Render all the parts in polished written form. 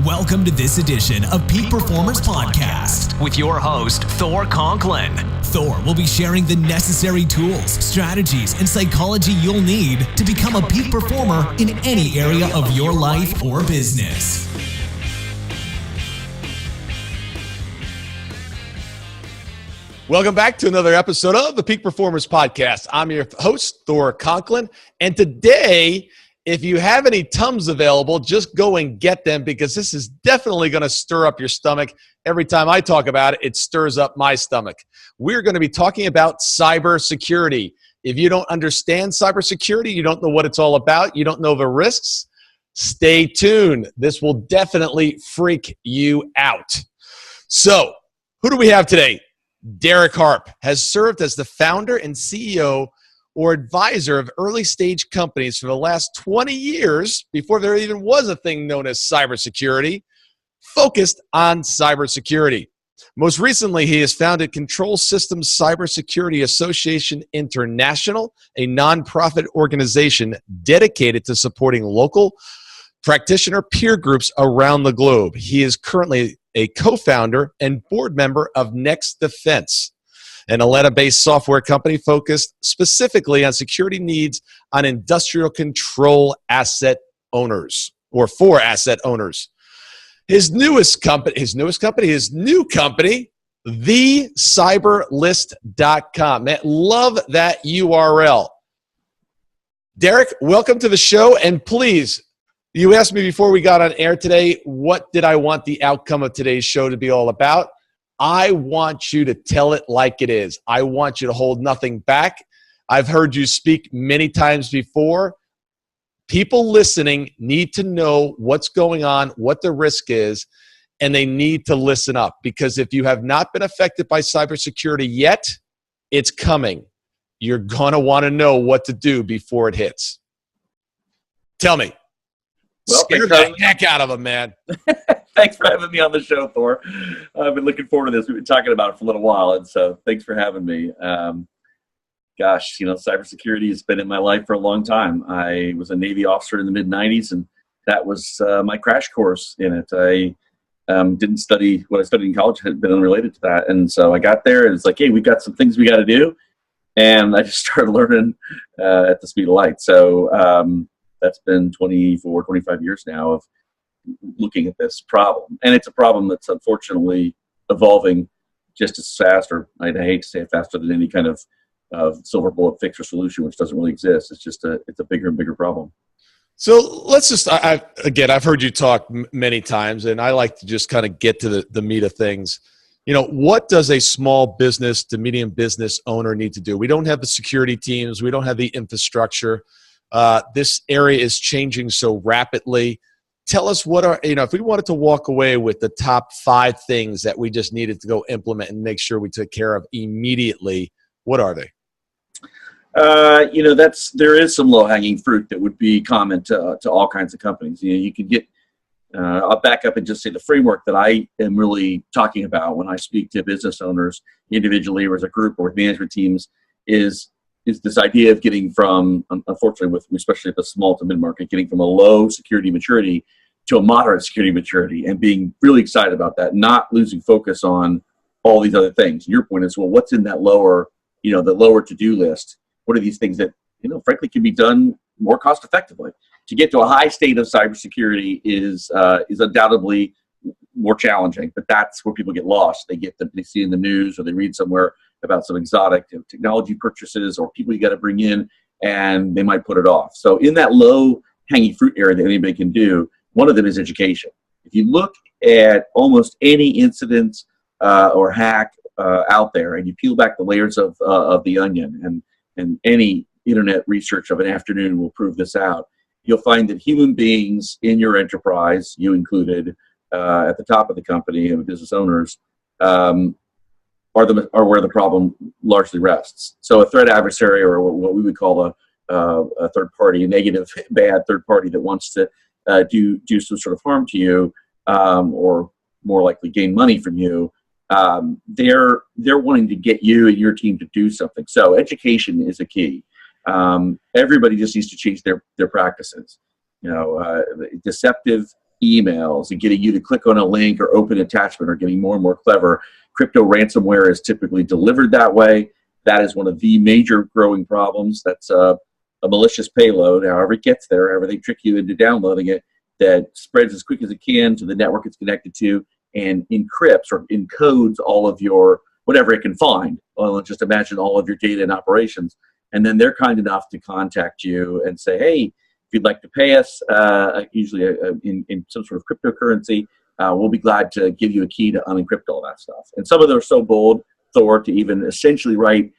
Welcome to this edition of Peak Performers Podcast with your host, Thor Conklin. Thor will be sharing the necessary tools, strategies, and psychology you'll need to become a peak performer in any area of your life or business. Welcome back to another episode of the Peak Performers Podcast. I'm your host, Thor Conklin, and today, if you have any Tums available, just go and get them because this is definitely going to stir up your stomach. Every time I talk about it, it stirs up my stomach. We're going to be talking about cyber security. If you don't understand cyber security, you don't know what it's all about, you don't know the risks, stay tuned. This will definitely freak you out. So, who do we have today? Derek Harp has served as the founder and CEO or advisor of early stage companies for the last 20 years before there even was a thing known as cybersecurity, focused on cybersecurity. Most recently, he has founded Control Systems Cyber Security Association International, a nonprofit organization dedicated to supporting local practitioner peer groups around the globe. He is currently a co-founder and board member of NexDefense, an Atlanta-based software company focused specifically on security needs on industrial control asset owners, or for asset owners. His new company, thecyberlist.com. Man, love that URL. Derek, welcome to the show, and please, you asked me before we got on air today, what did I want the outcome of today's show to be all about? I want you to tell it like it is. I want you to hold nothing back. I've heard you speak many times before. People listening need to know what's going on, what the risk is, and they need to listen up. Because if you have not been affected by cybersecurity yet, it's coming. You're going to want to know what to do before it hits. Tell me. Well, scare the heck out of them, man. Thanks for having me on the show, Thor. I've been looking forward to this. We've been talking about it for a little while, and so thanks for having me. Gosh, cybersecurity has been in my life for a long time. I was a Navy officer in the mid-'90s, and that was my crash course in it. I didn't study what I studied in college, had been unrelated to that, and so I got there, and it's like, hey, we've got some things we got to do, and I just started learning at the speed of light. So that's been 24, 25 years now of looking at this problem. And it's a problem that's unfortunately evolving just as fast, or I hate to say it, faster than any kind of silver bullet fix or solution, which doesn't really exist. It's just it's a bigger and bigger problem. So let's just, I've heard you talk many times, and I like to just kind of get to the meat of things. What does a small business to medium business owner need to do? We don't have the security teams. We don't have the infrastructure. This area is changing so rapidly. Tell us if we wanted to walk away with the top 5 things that we just needed to go implement and make sure we took care of immediately, what are they? There is some low-hanging fruit that would be common to all kinds of companies. You can get, I'll back up and just say the framework that I am really talking about when I speak to business owners individually or as a group or with management teams is this idea of getting from, unfortunately, especially at the small to mid-market, getting from a low security maturity to a moderate security maturity and being really excited about that, not losing focus on all these other things. Your point is, well, what's in that lower, the lower to-do list? What are these things that, frankly, can be done more cost effectively? To get to a high state of cybersecurity is undoubtedly more challenging, but that's where people get lost. They see in the news or they read somewhere about some exotic technology purchases or people you got to bring in, and they might put it off. So in that low hanging fruit area that anybody can do, one of them is education. If you look at almost any incident or hack out there, and you peel back the layers of the onion, and any internet research of an afternoon will prove this out, you'll find that human beings in your enterprise, you included, at the top of the company and business owners, are where the problem largely rests. So a threat adversary, or what we would call a third party, a negative, bad third party that wants to do some sort of harm to you, or more likely gain money from you, they're wanting to get you and your team to do something. So education is a key. Everybody just needs to change their practices. Deceptive emails and getting you to click on a link or open attachment are getting more and more clever. Crypto ransomware is typically delivered that way. That is one of the major growing problems. That's a malicious payload, however it gets there, however they trick you into downloading it, that spreads as quick as it can to the network it's connected to and encrypts or encodes all of your, whatever it can find. Well, just imagine all of your data and operations. And then they're kind enough to contact you and say, hey, if you'd like to pay us, usually in some sort of cryptocurrency, we'll be glad to give you a key to unencrypt all that stuff. And some of them are so bold, Thor, to even essentially write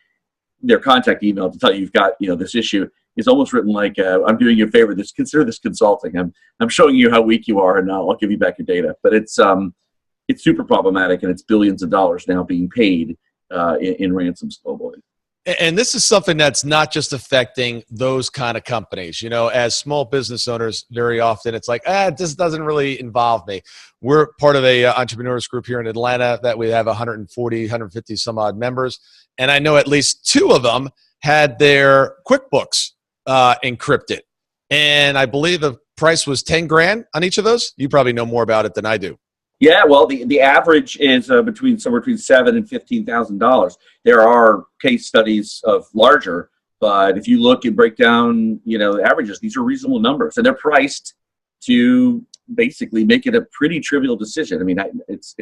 their contact email to tell you you've got this issue is almost written like, I'm doing you a favor. Consider this consulting. I'm showing you how weak you are, and I'll give you back your data. But it's super problematic, and it's billions of dollars now being paid in ransoms globally. And this is something that's not just affecting those kind of companies. As small business owners, very often it's like, this doesn't really involve me. We're part of a entrepreneurs group here in Atlanta that we have 140, 150 some odd members. And I know at least 2 of them had their QuickBooks encrypted. And I believe the price was 10 grand on each of those. You probably know more about it than I do. Yeah, well, the average is somewhere between $7,000 and $15,000. There are case studies of larger, but if you look and break down, the averages, these are reasonable numbers, and they're priced to basically make it a pretty trivial decision. I mean, it's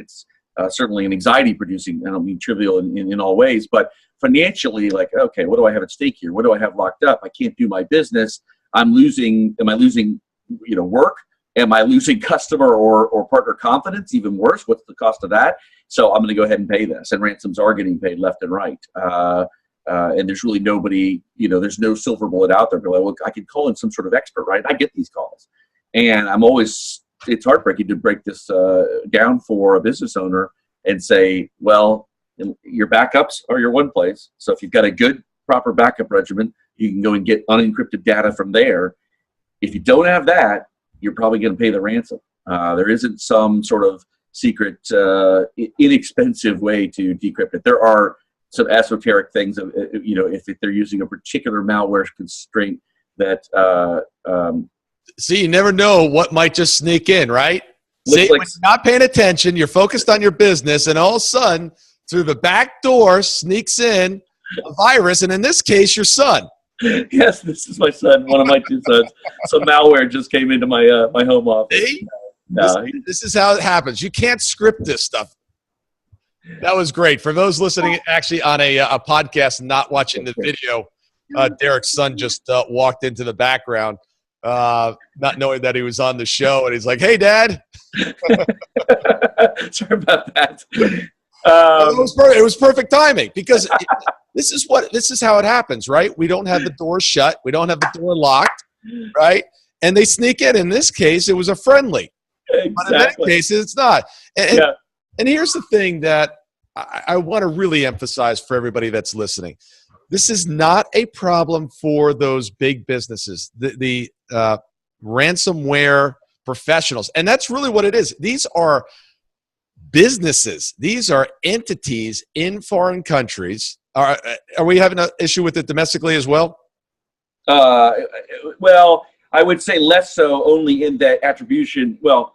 certainly an anxiety-producing. I don't mean trivial in all ways, but financially, like, okay, what do I have at stake here? What do I have locked up? I can't do my business. Am I losing, work? Am I losing customer or partner confidence? Even worse, what's the cost of that? So I'm going to go ahead and pay this. And ransoms are getting paid left and right. And there's really nobody, there's no silver bullet out there. But like, well, I could call in some sort of expert, right? I get these calls. And it's heartbreaking to break this down for a business owner and say, well, your backups are your one place. So if you've got a good, proper backup regimen, you can go and get unencrypted data from there. If you don't have that, you're probably going to pay the ransom. There isn't some sort of secret, inexpensive way to decrypt it. There are some esoteric things, if they're using a particular malware constraint that. See, you never know what might just sneak in, right? See, like, when you're not paying attention, you're focused on your business, and all of a sudden, through the back door sneaks in a virus, and in this case, your son. Yes, this is my son, one of my 2 sons. Some malware just came into my home office. See? This is how it happens. You can't script this stuff. That was great. For those listening actually on a podcast and not watching the video, Derek's son just walked into the background, not knowing that he was on the show, and he's like, "Hey, Dad." Sorry about that. It was perfect timing because this is how it happens, right? We don't have the door shut. We don't have the door locked, right? And they sneak in. In this case, it was a friendly. Exactly. But in many cases, it's not. And here's the thing that I want to really emphasize for everybody that's listening. This is not a problem for those big businesses, the ransomware professionals. And that's really what it is. These are businesses. These are entities in foreign countries. Are we having an issue with it domestically as well? Well, I would say less so, only in that attribution. Well,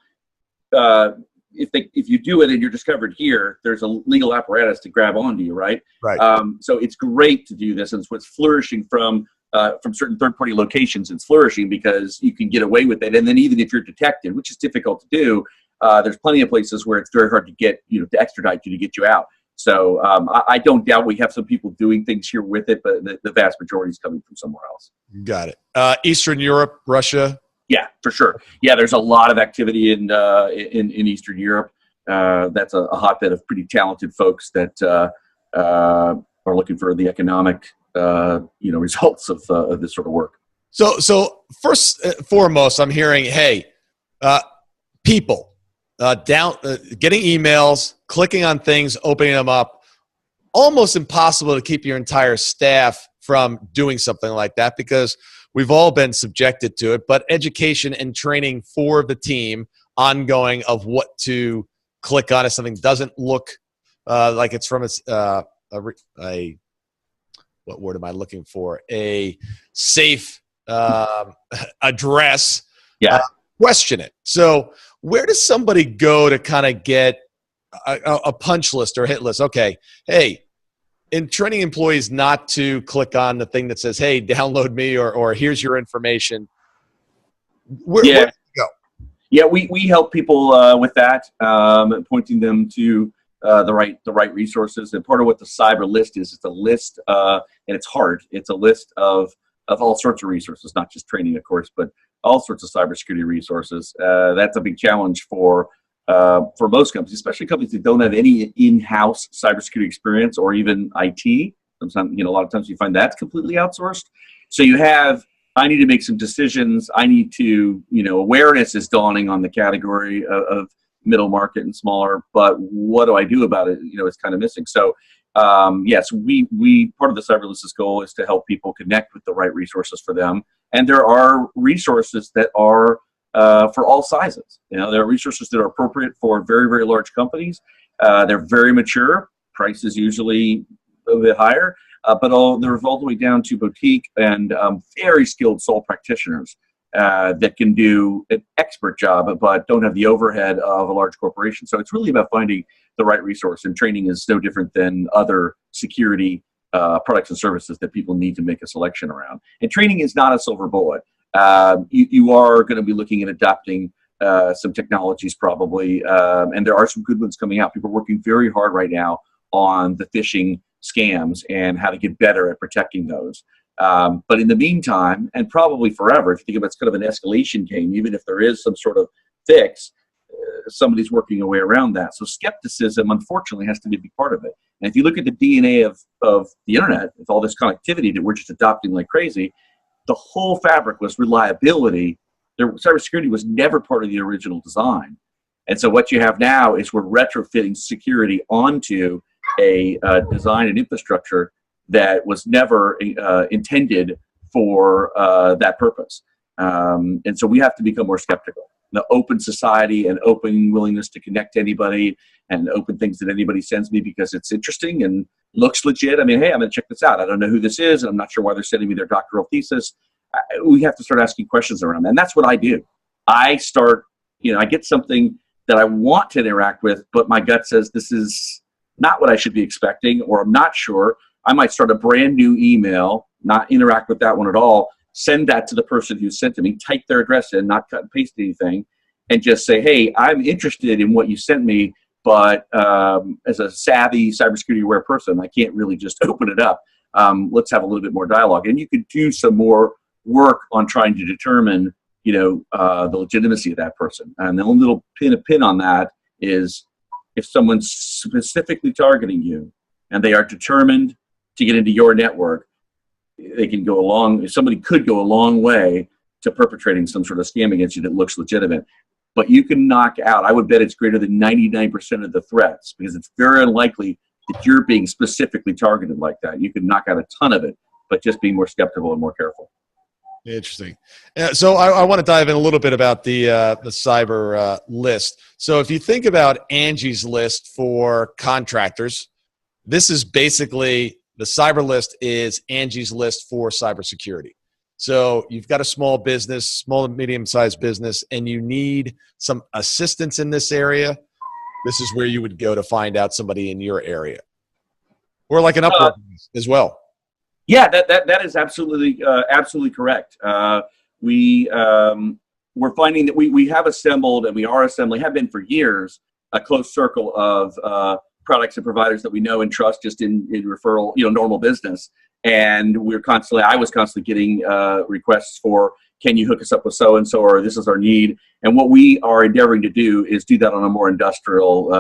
if you do it and you're discovered here, there's a legal apparatus to grab onto you, right? Right. So it's great to do this, and it's what's flourishing from certain third-party locations. It's flourishing because you can get away with it, and then even if you're detected, which is difficult to do, there's plenty of places where it's very hard to get to extradite you to get you out. So I don't doubt we have some people doing things here with it, but the vast majority is coming from somewhere else. Got it. Eastern Europe, Russia. Yeah, for sure. Yeah, there's a lot of activity in Eastern Europe. That's a hotbed of pretty talented folks that are looking for the economic results of this sort of work. So first and foremost, I'm hearing, hey, people getting emails, clicking on things, opening them up, almost impossible to keep your entire staff from doing something like that because we've all been subjected to it. But education and training for the team ongoing of what to click on if something doesn't look like it's from a what word am I looking for? A safe address. Yeah. question it. So where does somebody go to kind of get a punch list or hit list? Okay, hey, in training employees not to click on the thing that says, hey, download me or here's your information. Where do you go? Yeah, we help people with that, pointing them to the right resources. And part of what the cyber list is, it's a list, and it's hard. It's a list of all sorts of resources, not just training, of course, but all sorts of cybersecurity resources. That's a big challenge for most companies, especially companies that don't have any in-house cybersecurity experience or even IT. Sometimes, a lot of times you find that's completely outsourced. So I need to make some decisions. I need to, awareness is dawning on the category of middle market and smaller, but what do I do about it? It's kind of missing. So, yes, we part of the cyber list's goal is to help people connect with the right resources for them. And there are resources that are for all sizes. There are resources that are appropriate for very, very large companies. They're very mature. Price is usually a bit higher. But they're all the way down to boutique and very skilled sole practitioners that can do an expert job, but don't have the overhead of a large corporation. So it's really about finding the right resource, and training is no different than other security products and services that people need to make a selection around. And training is not a silver bullet. You are going to be looking at adopting some technologies probably, and there are some good ones coming out. People are working very hard right now on the phishing scams and how to get better at protecting those. But in the meantime, and probably forever, if you think about it's kind of an escalation game, even if there is some sort of fix, somebody's working a way around that. So skepticism, unfortunately, has to be a big part of it. And if you look at the DNA of the internet, with all this connectivity that we're just adopting like crazy, the whole fabric was reliability. Cybersecurity was never part of the original design. And so what you have now is we're retrofitting security onto a design and infrastructure that was never intended for that purpose. And so we have to become more skeptical. The open society and open willingness to connect to anybody and open things that anybody sends me because it's interesting and looks legit. I mean, hey, I'm going to check this out. I don't know who this is, and I'm not sure why they're sending me their doctoral thesis. We have to start asking questions around that. And that's what I do. I get something that I want to interact with, but my gut says this is not what I should be expecting, or I'm not sure. I might start a brand new email, not interact with that one at all, send that to the person who sent to me, type their address in, not cut and paste anything, and just say, hey, I'm interested in what you sent me, but as a savvy cybersecurity aware person, I can't really just open it up. Let's have a little bit more dialogue. And you could do some more work on trying to determine, the legitimacy of that person. And the only little pin on that is if someone's specifically targeting you and they are determined to get into your network, somebody could go a long way to perpetrating some sort of scam against you that looks legitimate. But you can knock out, I would bet it's greater than 99% of the threats, because it's very unlikely that you're being specifically targeted like that. You can knock out a ton of it, but just being more skeptical and more careful. Interesting. So I want to dive in a little bit about the cyber list. So if you think about Angie's list for contractors, this is basically the cyber list is Angie's list for cybersecurity. So you've got a small business, small and medium-sized business, and you need some assistance in this area. This is where you would go to find out somebody in your area, or like an Upwork as well. Yeah, that is absolutely correct. We're finding that we have assembled, and we are assembling, have been for years, a close circle of products and providers that we know and trust just in referral, normal business. And I was constantly getting requests for, can you hook us up with so-and-so, or this is our need. And what we are endeavoring to do is do that on a more industrial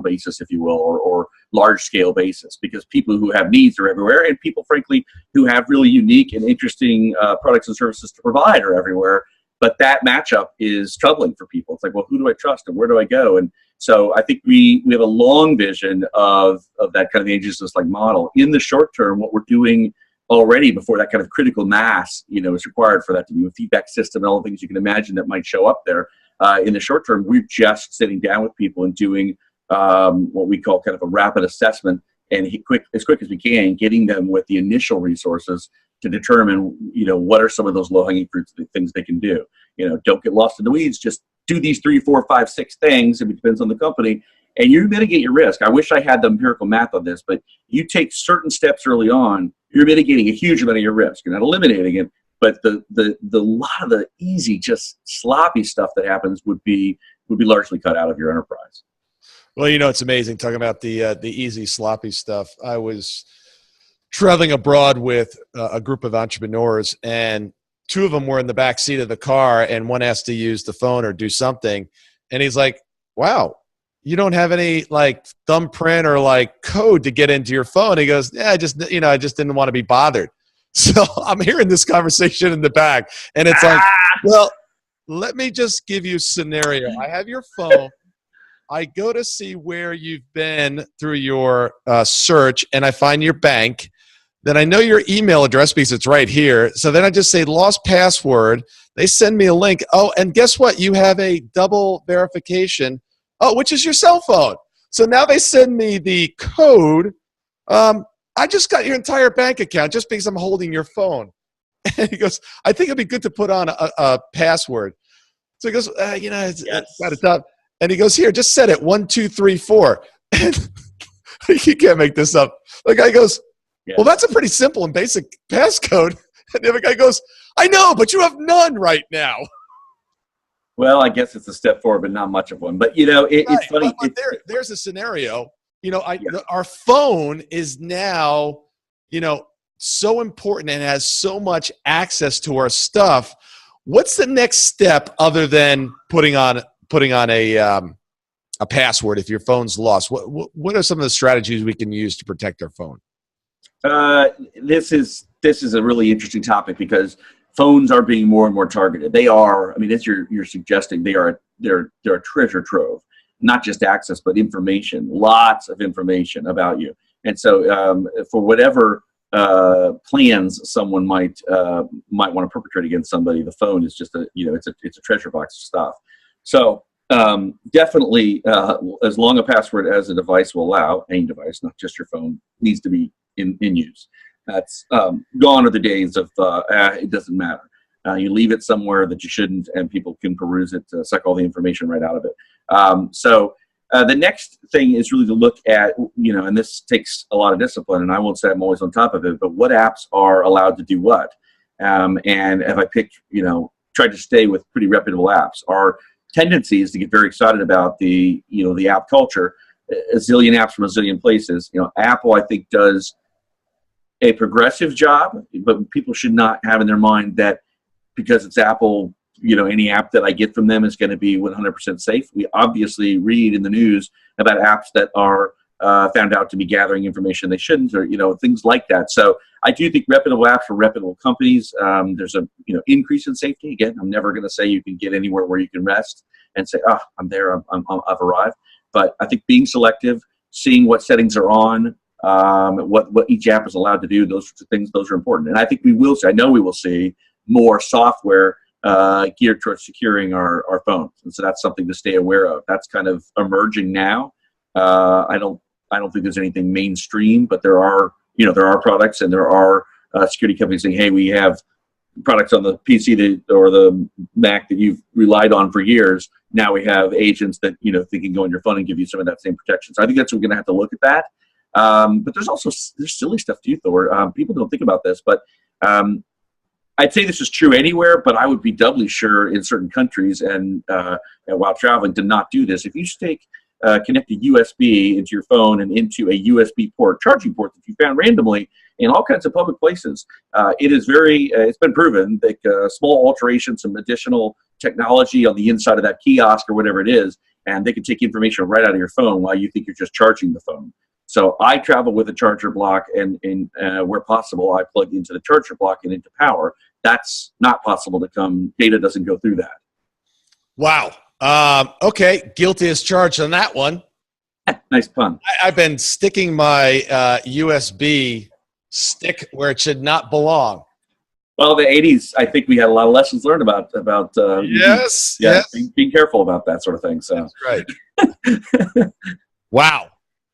basis, if you will, or large scale basis, because people who have needs are everywhere, and people, frankly, who have really unique and interesting products and services to provide are everywhere. But that matchup is troubling for people. It's like, well, who do I trust and where do I go? And so I think we have a long vision of that kind of Angie's List like model. In the short term, what we're doing already before that kind of critical mass, is required for that to be a feedback system and all the things you can imagine that might show up there. In the short term, we're just sitting down with people and doing what we call kind of a rapid assessment, and as quick as we can, getting them with the initial resources to determine, what are some of those low-hanging fruits, the things they can do. Don't get lost in the weeds. Just do these 3, 4, 5, 6 things. It depends on the company, and you mitigate your risk. I wish I had the empirical math on this, but you take certain steps early on, you're mitigating a huge amount of your risk. You're not eliminating it, but the lot of the easy, just sloppy stuff that happens would be largely cut out of your enterprise. Well, it's amazing talking about the easy, sloppy stuff. I was traveling abroad with a group of entrepreneurs, and 2 of them were in the back seat of the car, and one asked to use the phone or do something. And he's like, wow, you don't have any thumbprint or code to get into your phone. He goes, yeah, I just didn't want to be bothered. So I'm hearing this conversation in the back, and it's like, well, let me just give you a scenario. I have your phone. I go to see where you've been through your search, and I find your bank. Then I know your email address because it's right here. So then I just say lost password. They send me a link. Oh, and guess what? You have a double verification. Oh, which is your cell phone. So now they send me the code. I just got your entire bank account just because I'm holding your phone. And he goes, I think it'd be good to put on a password. So he goes, it's got it up. And he goes, here, just set it 1, 2, 3, 4. And you can't make this up. The guy goes, well, that's a pretty simple and basic passcode. And the other guy goes, I know, but you have none right now. Well, I guess it's a step forward, but not much of one. But, it's funny. But there's a scenario. Our phone is now, so important and has so much access to our stuff. What's the next step other than putting on a password if your phone's lost? What are some of the strategies we can use to protect our phone? This is a really interesting topic because phones are being more and more targeted. They are. I mean, as you're suggesting, they're a treasure trove, not just access, but information. Lots of information about you. And so, for whatever plans someone might want to perpetrate against somebody, the phone is just it's a treasure box of stuff. So definitely, as long a password as a device will allow, any device, not just your phone, needs to be in use. That's gone are the days of it doesn't matter. You leave it somewhere that you shouldn't, and people can peruse it, suck all the information right out of it. So the next thing is really to look at, and this takes a lot of discipline, and I won't say I'm always on top of it, but what apps are allowed to do what? And if I pick, try to stay with pretty reputable apps. Our tendency is to get very excited about the app culture, a zillion apps from a zillion places. Apple, I think, does a progressive job, but people should not have in their mind that because it's Apple, any app that I get from them is going to be 100% safe. We obviously read in the news about apps that are found out to be gathering information they shouldn't, or things like that. So I do think reputable apps for reputable companies. There's a increase in safety. Again, I'm never going to say you can get anywhere where you can rest and say, I'm there, I've arrived. But I think being selective, seeing what settings are on, what each app is allowed to do, those sorts of things, those are important. And I think I know we will see more software geared towards securing our phones. And so that's something to stay aware of. That's kind of emerging now. I don't think there's anything mainstream, but there are products and there are security companies saying, hey, we have products on the PC or the Mac that you've relied on for years. Now we have agents that, they can go on your phone and give you some of that same protection. So I think that's what we're going to have to look at that. But there's silly stuff too, Thor. People don't think about this, but I'd say this is true anywhere, but I would be doubly sure in certain countries and while traveling to not do this. If you connect a USB into your phone and into a USB port, charging port that you found randomly in all kinds of public places, it's been proven that small alterations, some additional technology on the inside of that kiosk or whatever it is, and they can take information right out of your phone while you think you're just charging the phone. So I travel with a charger block, and where possible, I plug into the charger block and into power. That's not possible to come. Data doesn't go through that. Wow. Okay. Guilty as charged on that one. Nice pun. I've been sticking my USB stick where it should not belong. Well, the 80s, I think we had a lot of lessons learned about yes. Being careful about that sort of thing. So that's right. Wow.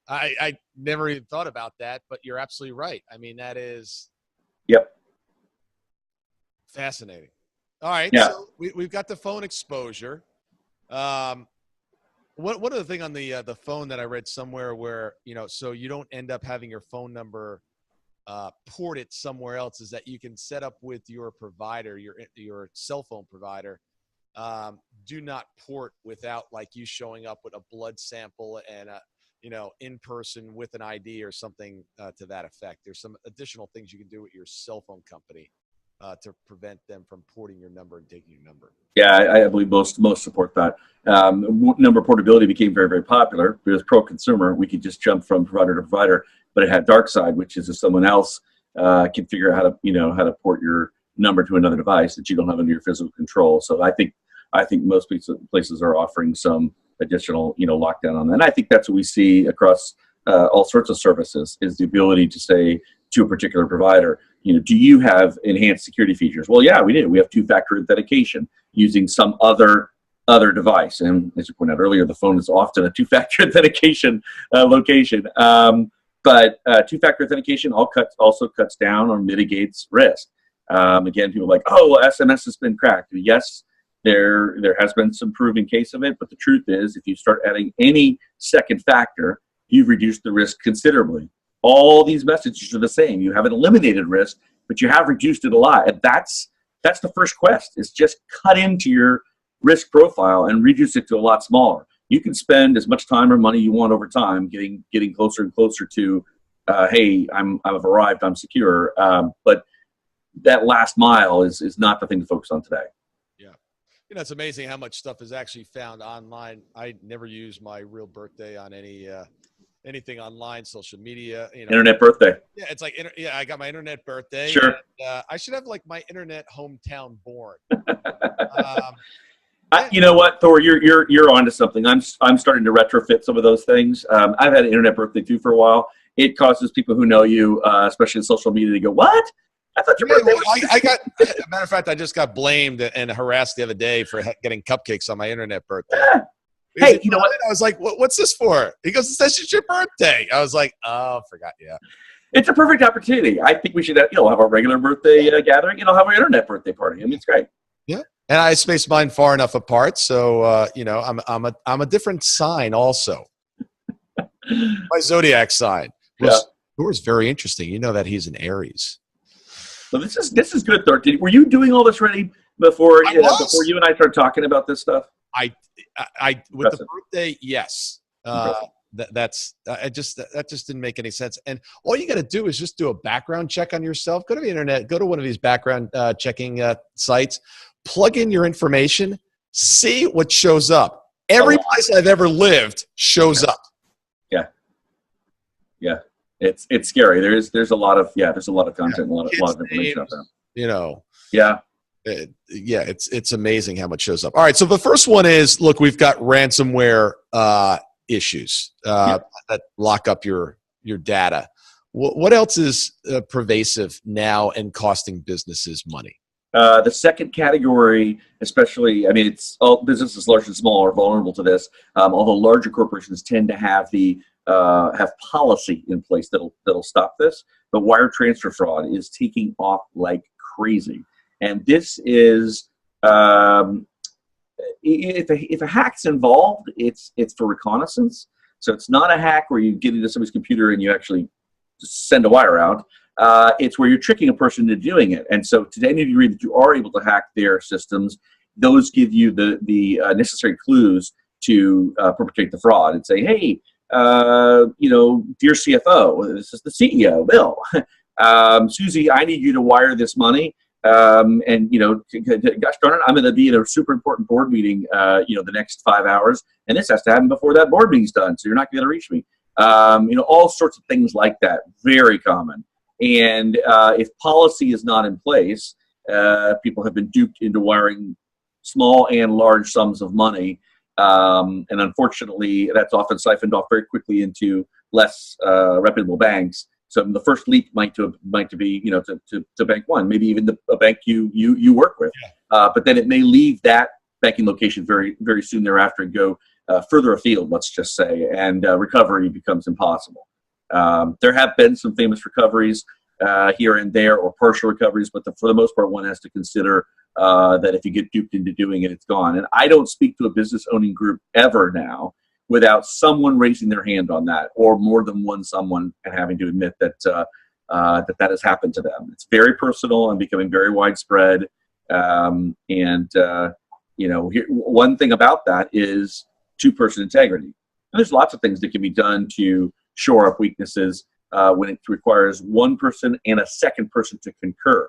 I never even thought about that, but you're absolutely right. I mean, that is. Yep. Fascinating. All right, Yeah. so we've got the phone exposure. What other thing on the phone that I read somewhere where, so you don't end up having your phone number ported somewhere else, is that you can set up with your provider, your cell phone provider, do not port without like you showing up with a blood sample and in person with an ID or something to that effect. There's some additional things you can do with your cell phone company to prevent them from porting your number and taking your number. Yeah, I believe most support that. Number portability became very, very popular because pro-consumer, we could just jump from provider to provider, but it had dark side, which is if someone else can figure out how to port your number to another device that you don't have under your physical control. So I think most places are offering some additional lockdown on that. And I think that's what we see across all sorts of services, is the ability to say to a particular provider, do you have enhanced security features? Well, yeah, we do. We have two-factor authentication using some other device. And as you pointed out earlier, the phone is often a two-factor authentication location. But two-factor authentication also cuts down or mitigates risk. Again, people are like, oh, well, SMS has been cracked. Yes, there has been some proven case of it, but the truth is, if you start adding any second factor, you've reduced the risk considerably. All these messages are the same. You haven't eliminated risk, but you have reduced it a lot. And that's the first quest, is just cut into your risk profile and reduce it to a lot smaller. You can spend as much time or money you want over time getting closer and closer to, hey, I've arrived, I'm secure. But that last mile is not the thing to focus on today. Yeah. It's amazing how much stuff is actually found online. I never use my real birthday on anything online, social media. Internet birthday. Yeah, it's like, I got my internet birthday. Sure. And, I should have like my internet hometown born. You know what, Thor, you're onto something. I'm starting to retrofit some of those things. I've had an internet birthday too for a while. It causes people who know you, especially in social media, to go, "What? I thought your birthday was." I got. As a matter of fact, I just got blamed and harassed the other day for getting cupcakes on my internet birthday. Hey, you know what? I was like, "What's this for?" He goes, "It says it's your birthday." I was like, "Oh, forgot." Yeah. It's a perfect opportunity. I think we should have our regular birthday gathering, have our internet birthday party. I mean, it's great. Yeah. And I spaced mine far enough apart, so I'm a different sign also. My zodiac sign. Thor's very interesting. You know that he's an Aries. So this is good, Thor. Were you doing all this ready before you and I started talking about this stuff? I with the birthday, yes. That just didn't make any sense. And all you got to do is just do a background check on yourself. Go to the internet. Go to one of these background checking sites. Plug in your information. See what shows up. Every place I've ever lived shows up. Yeah. It's scary. There's a lot of content, a lot of information out there. It's amazing how much shows up. All right, so the first one is, look, we've got ransomware issues that lock up your data. What else is pervasive now and costing businesses money? The second category, especially, it's all businesses, large and small, are vulnerable to this. Although larger corporations tend to have have policy in place that'll stop this. But wire transfer fraud is taking off like crazy, and this is if a hack's involved, it's for reconnaissance. So it's not a hack where you get into somebody's computer and you actually just send a wire out. It's where you're tricking a person into doing it. And so to any degree that you are able to hack their systems, those give you the necessary clues to perpetrate the fraud and say, hey, dear CFO, this is the CEO, Bill. Susie, I need you to wire this money. And gosh darn it, I'm going to be in a super important board meeting, the next 5 hours, and this has to happen before that board meeting's done, so you're not going to reach me. All sorts of things like that, very common. And if policy is not in place, people have been duped into wiring small and large sums of money, and unfortunately, that's often siphoned off very quickly into less reputable banks. So the first leap might be to bank one, maybe even a bank you work with, but then it may leave that banking location very very soon thereafter and go further afield, let's just say, and recovery becomes impossible. There have been some famous recoveries. here and there, or partial recoveries, but for the most part, one has to consider that if you get duped into doing it, it's gone. And I don't speak to a business owning group ever now without someone raising their hand on that, or more than one someone, and having to admit that that has happened to them. It's very personal and becoming very widespread. One thing about that is two-person integrity. And there's lots of things that can be done to shore up weaknesses when it requires one person and a second person to concur.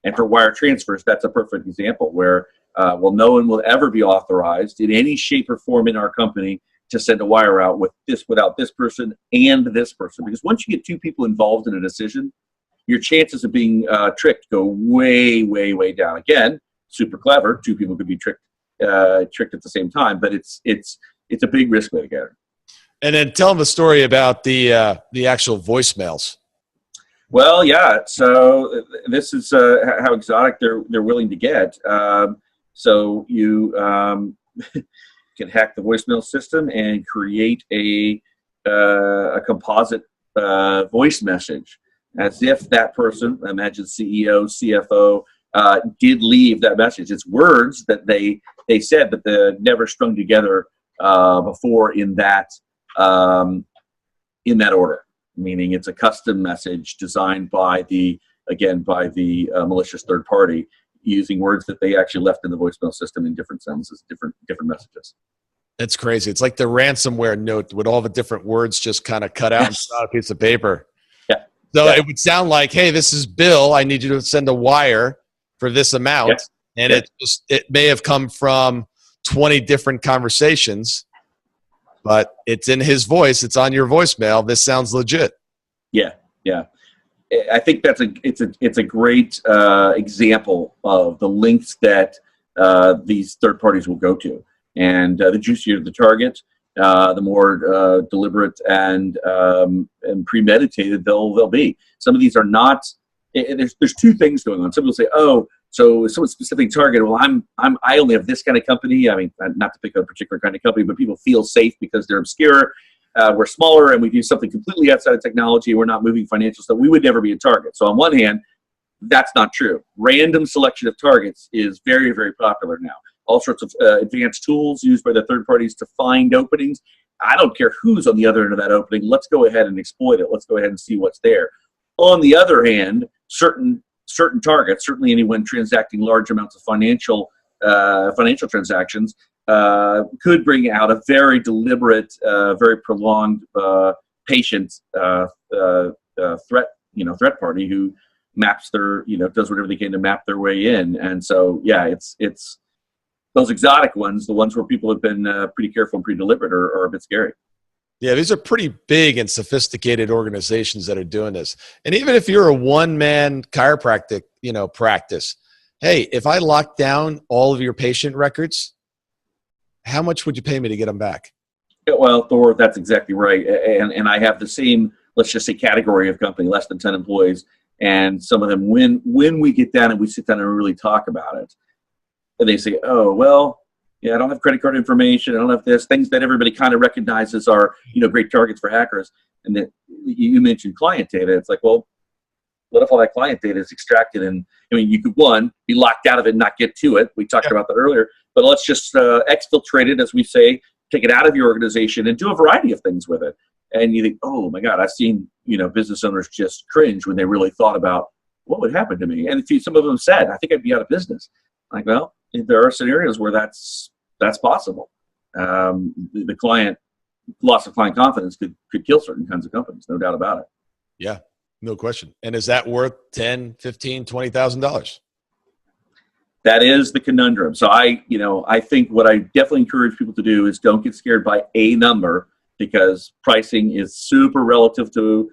And for wire transfers, that's a perfect example where, no one will ever be authorized in any shape or form in our company to send a wire out without this person and this person. Because once you get two people involved in a decision, your chances of being tricked go way, way, way down. Again, super clever. Two people could be tricked at the same time, but it's a big risk mitigator. And then tell them a story about the actual voicemails. Well, yeah. So this is how exotic they're willing to get. So you can hack the voicemail system and create a composite voice message, as if that person, imagine CEO, CFO, did leave that message. It's words that they said that they never strung together before in that order. Meaning it's a custom message designed by the malicious third party, using words that they actually left in the voicemail system in different sentences, different messages. It's crazy. It's like the ransomware note with all the different words just kind of cut out and put on a piece of paper. Yeah. So it would sound like, hey, this is Bill. I need you to send a wire for this amount. Yeah. And it may have come from 20 different conversations, but it's in his voice. It's on your voicemail. This sounds legit. Yeah. Yeah. I think it's a great example of the lengths that these third parties will go to. And the juicier the target, the more deliberate and premeditated they'll be. Some of these are not. There's two things going on. Some people say, "Oh, so someone specific target. Well, I only have this kind of company. I mean, not to pick a particular kind of company, but people feel safe because they're obscure. We're smaller and we do something completely outside of technology. We're not moving financial stuff. We would never be a target." So on one hand, that's not true. Random selection of targets is very, very popular now. All sorts of advanced tools used by the third parties to find openings. I don't care who's on the other end of that opening. Let's go ahead and exploit it. Let's go ahead and see what's there. On the other hand, certain targets, certainly anyone transacting large amounts of financial transactions, could bring out a very deliberate, very prolonged, patient threat party who maps their, does whatever they can to map their way in. And so, yeah, it's those exotic ones, the ones where people have been pretty careful and pretty deliberate, are a bit scary. Yeah, these are pretty big and sophisticated organizations that are doing this. And even if you're a one-man chiropractic, practice, hey, if I lock down all of your patient records, how much would you pay me to get them back? Well, Thor, that's exactly right. And I have the same, let's just say, category of company, less than 10 employees. And some of them, when we get down and we sit down and really talk about it, and they say, oh, well, yeah, I don't have credit card information. I don't have this. Things that everybody kind of recognizes are, great targets for hackers. And then you mentioned client data. It's like, well, what if all that client data is extracted? And you could, one, be locked out of it and not get to it. We talked about that earlier. But let's just exfiltrate it, as we say, take it out of your organization and do a variety of things with it. And you think, oh, my God, I've seen, business owners just cringe when they really thought about what would happen to me. And some of them said, I think I'd be out of business. Like, well, there are scenarios where that's possible. The loss of client confidence could kill certain kinds of companies, no doubt about it. Yeah, no question. And is that worth $10,000, $15,000, $20,000? That is the conundrum. So I think what I definitely encourage people to do is don't get scared by a number, because pricing is super relative to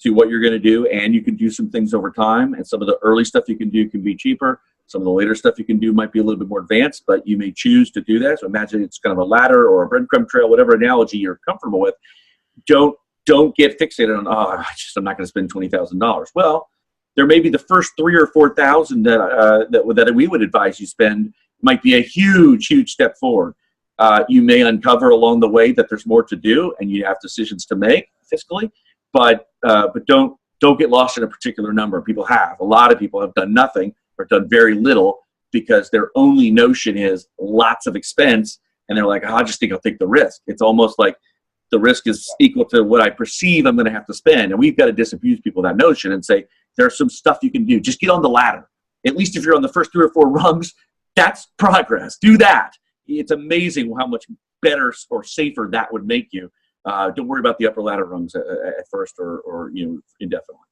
what you're going to do, and you can do some things over time. And some of the early stuff you can do can be cheaper. Some of the later stuff you can do might be a little bit more advanced, but you may choose to do that. So imagine it's kind of a ladder or a breadcrumb trail, whatever analogy you're comfortable with. Don't get fixated on, I'm not going to spend $20,000. Well, there may be the first 3,000 or 4,000 that we would advise you spend might be a huge, huge step forward. You may uncover along the way that there's more to do, and you have decisions to make fiscally, but don't don't get lost in a particular number. People have. A lot of people have done nothing or done very little because their only notion is lots of expense. And they're like, oh, I just think I'll take the risk. It's almost like the risk is equal to what I perceive I'm going to have to spend. And we've got to disabuse people of that notion and say, there's some stuff you can do. Just get on the ladder. At least if you're on the first 3 or 4 rungs, that's progress. Do that. It's amazing how much better or safer that would make you. Don't worry about the upper ladder rungs at first or indefinitely.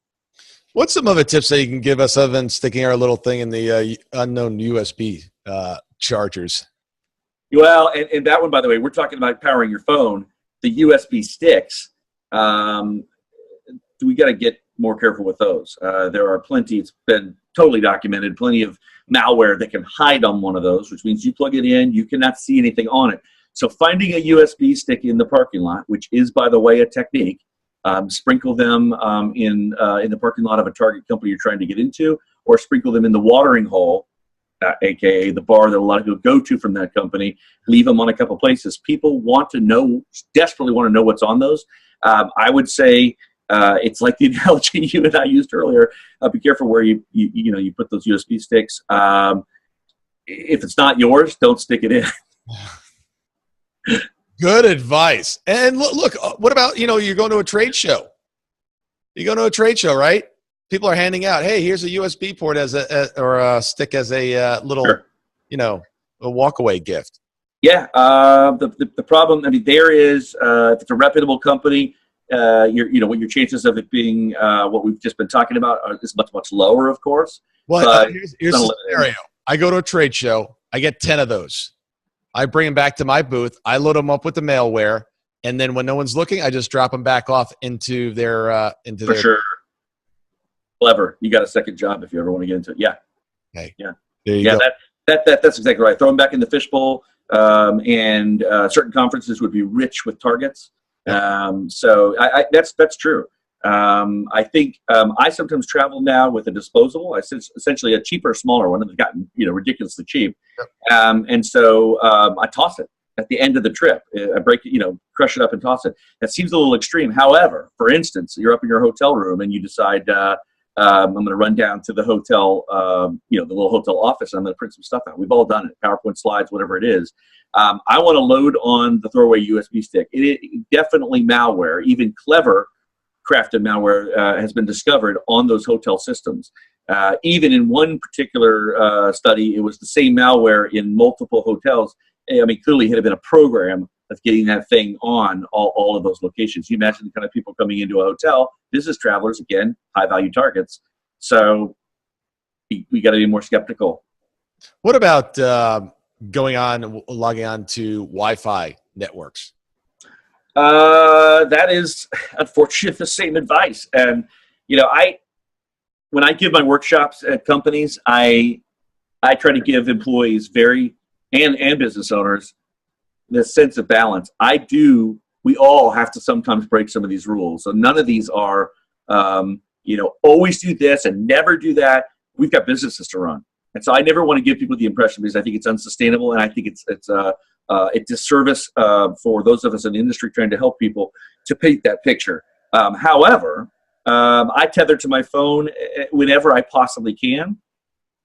What's some other tips that you can give us other than sticking our little thing in the unknown USB chargers? Well, and that one, by the way, we're talking about powering your phone. The USB sticks, we got to get more careful with those. There are plenty, it's been totally documented, plenty of malware that can hide on one of those, which means you plug it in, you cannot see anything on it. So finding a USB stick in the parking lot, which is, by the way, a technique, sprinkle them in the parking lot of a target company you're trying to get into, or sprinkle them in the watering hole, aka the bar that a lot of people go to from that company. Leave them on a couple places. People want to know, desperately want to know what's on those. I would say it's like the analogy you and I used earlier. Be careful where you put those USB sticks. If it's not yours, don't stick it in. Good advice. And look, what about, you're going to a trade show. You go to a trade show, right? People are handing out, hey, here's a USB port or a stick as a little, Sure. A walk-away gift. Yeah. The problem, there is, if it's a reputable company, what your chances of it being what we've just been talking about is much, much lower, of course. Well, here's the scenario. I go to a trade show. I get 10 of those. I bring them back to my booth. I load them up with the malware. And then when no one's looking, I just drop them back off into their For sure. Clever. You got a second job if you ever want to get into it. Yeah. Okay. Yeah. There you go. That's exactly right. Throw them back in the fishbowl. And certain conferences would be rich with targets. So that's true. I think I sometimes travel now with a disposable. Essentially a cheaper, smaller one, and they've gotten ridiculously cheap. And so I toss it at the end of the trip. I break it, crush it up and toss it. That seems a little extreme. However, for instance, you're up in your hotel room and you decide I'm going to run down to the hotel, the little hotel office, and I'm going to print some stuff out. We've all done it, PowerPoint slides, whatever it is. I want to load on the throwaway USB stick. It definitely malware, even clever crafted malware has been discovered on those hotel systems. Even in one particular study, it was the same malware in multiple hotels. Clearly it had been a program of getting that thing on all of those locations. You imagine the kind of people coming into a hotel, business travelers, again, high-value targets. So we got to be more skeptical. What about logging on to Wi-Fi networks? That is, unfortunately, the same advice. And, when I give my workshops at companies, I try to give employees and business owners this sense of balance. We all have to sometimes break some of these rules. So none of these are, always do this and never do that. We've got businesses to run. And so I never want to give people the impression, because I think it's unsustainable, and I think it's a disservice for those of us in the industry trying to help people to paint that picture. However, I tether to my phone whenever I possibly can.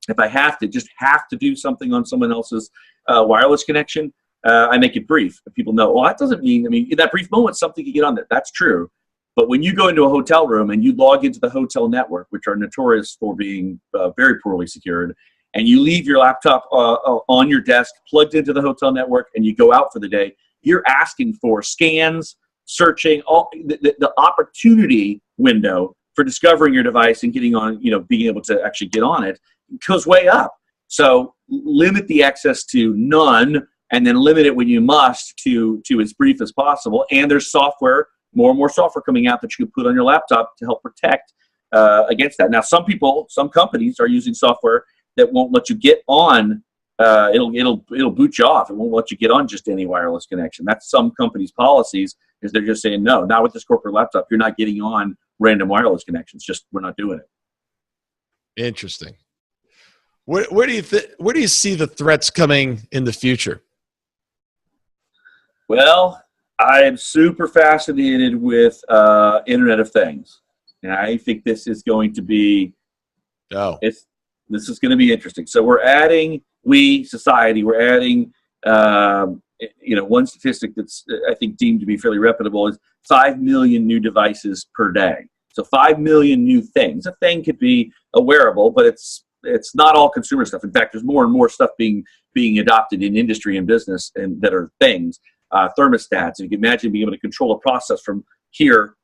If I have to do something on someone else's wireless connection, I make it brief. People know, well, that doesn't mean, in that brief moment, something can get on there. That's true. But when you go into a hotel room and you log into the hotel network, which are notorious for being very poorly secured, and you leave your laptop on your desk, plugged into the hotel network, and you go out for the day, you're asking for scans, searching, the opportunity window for discovering your device and getting on, being able to actually get on it goes way up. So limit the access to none, and then limit it when you must to as brief as possible. And there's software, more and more software coming out that you can put on your laptop to help protect against that. Now, some companies are using software that won't let you get on. It'll boot you off. It won't let you get on just any wireless connection. That's some companies' policies, is they're just saying, no, not with this corporate laptop. You're not getting on random wireless connections. Just, we're not doing it. Interesting. Where do you see the threats coming in the future? Well, I am super fascinated with Internet of Things. And I think this is going to be, Oh, this is going to be interesting. So we're adding, society, we're adding, one statistic that's, I think, deemed to be fairly reputable is 5 million new devices per day. So 5 million new things. A thing could be a wearable, but it's not all consumer stuff. In fact, there's more and more stuff being adopted in industry and business and that are things. Thermostats. If you can imagine being able to control a process from here,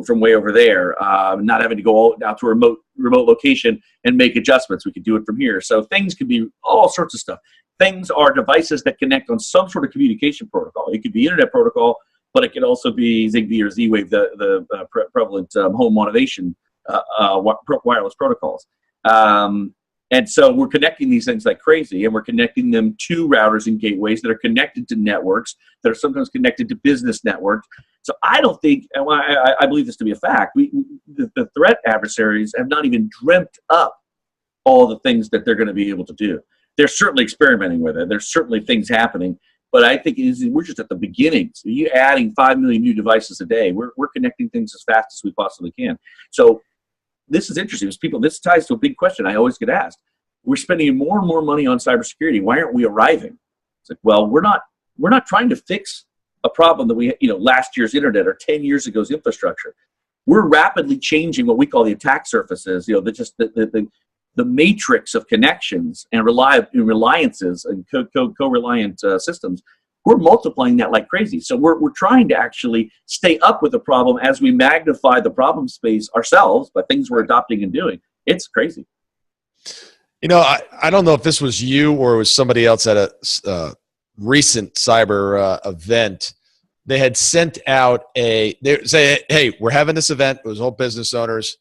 from way over there, not having to go out to a remote location and make adjustments. We could do it from here. So things could be all sorts of stuff. Things are devices that connect on some sort of communication protocol. It could be internet protocol, but it could also be Zigbee or Z-Wave, the prevalent home automation wireless protocols. And so we're connecting these things like crazy, and we're connecting them to routers and gateways that are connected to networks that are sometimes connected to business networks. So I don't think, and I believe this to be a fact, the threat adversaries have not even dreamt up all the things that they're going to be able to do. They're certainly experimenting with it. There's certainly things happening, but I think we're just at the beginning. So you adding 5 million new devices a day, we're connecting things as fast as we possibly can. So this is interesting. This ties to a big question I always get asked. We're spending more and more money on cybersecurity. Why aren't we arriving? It's like, well, we're not trying to fix a problem that we, last year's internet or 10 years ago's infrastructure. We're rapidly changing what we call the attack surfaces. The matrix of connections and reliances and co-reliant systems. We're multiplying that like crazy. So we're trying to actually stay up with the problem as we magnify the problem space ourselves by things we're adopting and doing. It's crazy. I don't know if this was you or it was somebody else at a recent cyber event. They had sent out they say, hey, we're having this event. It was all business owners.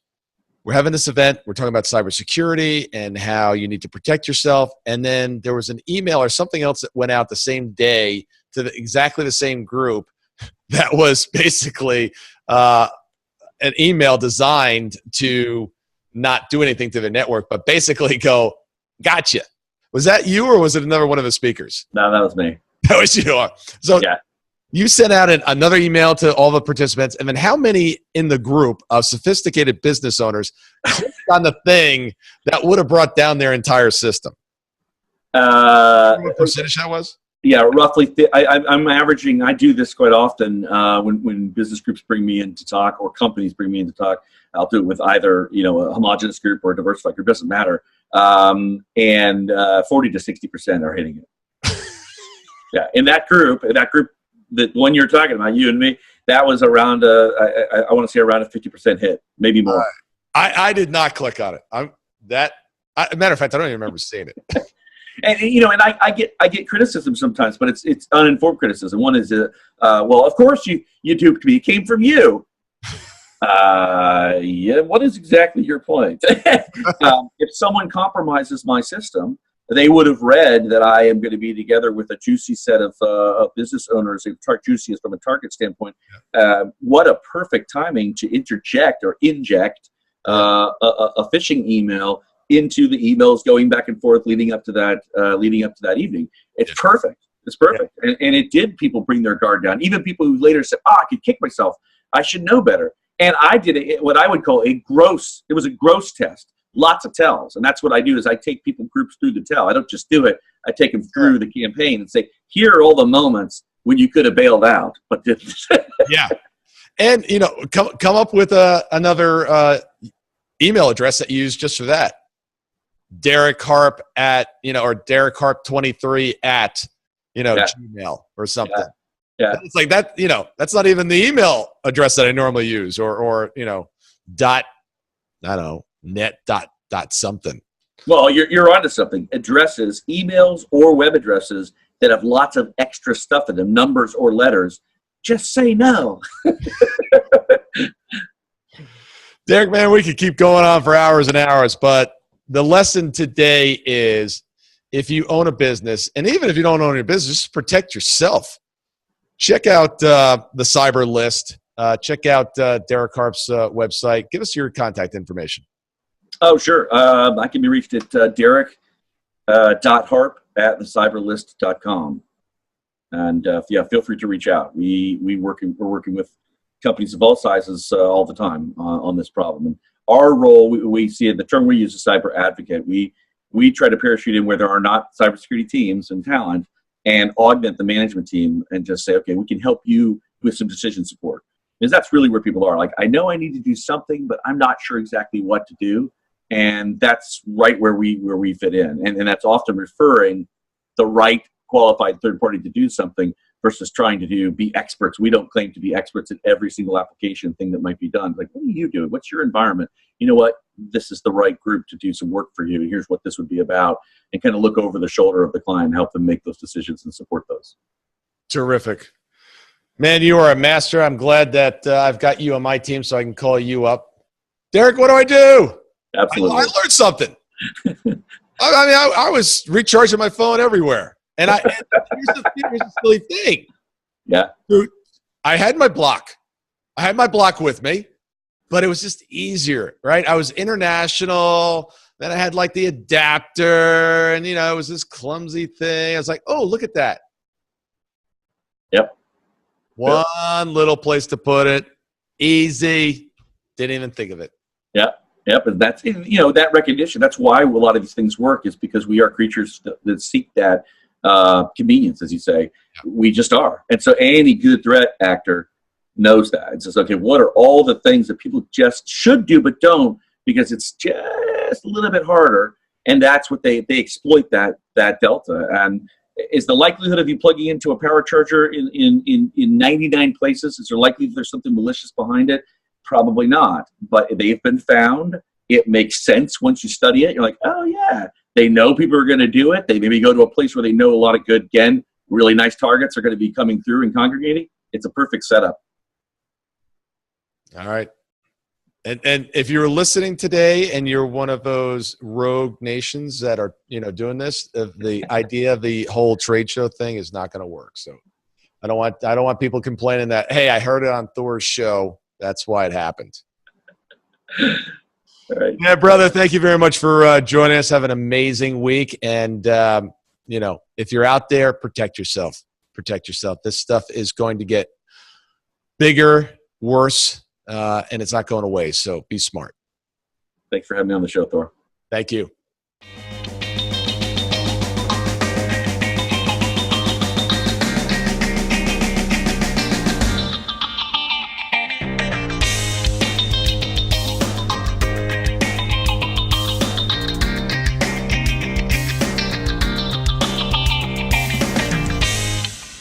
We're having this event. We're talking about cybersecurity and how you need to protect yourself. And then there was an email or something else that went out the same day to exactly the same group that was basically an email designed to not do anything to the network, but basically go, gotcha. Was that you or was it another one of the speakers? No, that was me. That was you. So yeah. You sent out another email to all the participants, and then how many in the group of sophisticated business owners clicked on the thing that would have brought down their entire system? What percentage that was? Yeah, roughly. I'm averaging. I do this quite often when business groups bring me in to talk or companies bring me in to talk. I'll do it with either a homogenous group or a diversified group. Doesn't matter. And 40 to 60% are hitting it. Yeah, in that group, the one you're talking about, you and me, that was around I want to say around a 50% hit, maybe more. I did not click on it. Matter of fact, I don't even remember seeing it. And I get criticism sometimes, but it's uninformed criticism. One is, well, of course you duped me. It came from you. Yeah. What is exactly your point? If someone compromises my system, they would have read that I am going to be together with a juicy set of business owners. Juicy is from a target standpoint. What a perfect timing to inject a phishing email into the emails going back and forth leading up to that evening. It's perfect. It's perfect. Yeah. And it did people bring their guard down. Even people who later said, I could kick myself. I should know better. And I did what I would call it was a gross test. Lots of tells. And that's what I do is I take people groups through the tell. I don't just do it. I take them through the campaign and say, here are all the moments when you could have bailed out, but didn't. Yeah. And, come up with another email address that you use just for that. Derek Harp at, or Derek Harp 23 at, Gmail or something. Yeah. It's like that, that's not even the email address that I normally use or dot, I don't know, net dot something. Well, you're onto something. Addresses, emails or web addresses that have lots of extra stuff in them, numbers or letters, just say no. Derek, man, we could keep going on for hours and hours, but the lesson today is if you own a business, and even if you don't own your business, just protect yourself. Check out the cyber list. Check out Derek Harp's website. Give us your contact information. Oh, sure. I can be reached at derek.harp@thecyberlist.com. And feel free to reach out. We're working with companies of all sizes all the time on this problem. And our role, we see it, the term we use is cyber advocate. We try to parachute in where there are not cybersecurity teams and talent and augment the management team and just say, okay, we can help you with some decision support. Because that's really where people are. Like, I know I need to do something, but I'm not sure exactly what to do. And that's right where we fit in. And that's often referring the right qualified third party to do something versus trying to be experts. We don't claim to be experts in every single application thing that might be done. Like, what are you doing? What's your environment? You know what? This is the right group to do some work for you. Here's what this would be about. And kind of look over the shoulder of the client and help them make those decisions and support those. Terrific. Man, you are a master. I'm glad that I've got you on my team so I can call you up. Derek, what do I do? Absolutely. I learned something. I was recharging my phone everywhere. And here's the silly thing. Yeah. Dude, I had my block. I had my block with me, but it was just easier, right? I was international. Then I had like the adapter, and it was this clumsy thing. I was like, oh, look at that. Yep. One little place to put it. Easy. Didn't even think of it. Yeah. Yep. And that's, that recognition. That's why a lot of these things work, is because we are creatures that seek that convenience, as you say. We just are. And so any good threat actor knows that. It says, okay, what are all the things that people just should do but don't, because it's just a little bit harder. And that's what they exploit, that delta. And is the likelihood of you plugging into a power charger in 99 places, is there likely there's something malicious behind it? Probably not. But they've been found. It makes sense once you study it. You're like, oh yeah, they know people are going to do it. They maybe go to a place where they know a lot of good, again, really nice targets are going to be coming through and congregating. It's a perfect setup. All right. And if you're listening today and you're one of those rogue nations that are, doing this, the idea of the whole trade show thing is not going to work. So I don't want people complaining that, hey, I heard it on Thor's show. That's why it happened. All right. Yeah, brother, thank you very much for joining us. Have an amazing week. And, if you're out there, protect yourself. Protect yourself. This stuff is going to get bigger, worse, and it's not going away. So be smart. Thanks for having me on the show, Thor. Thank you.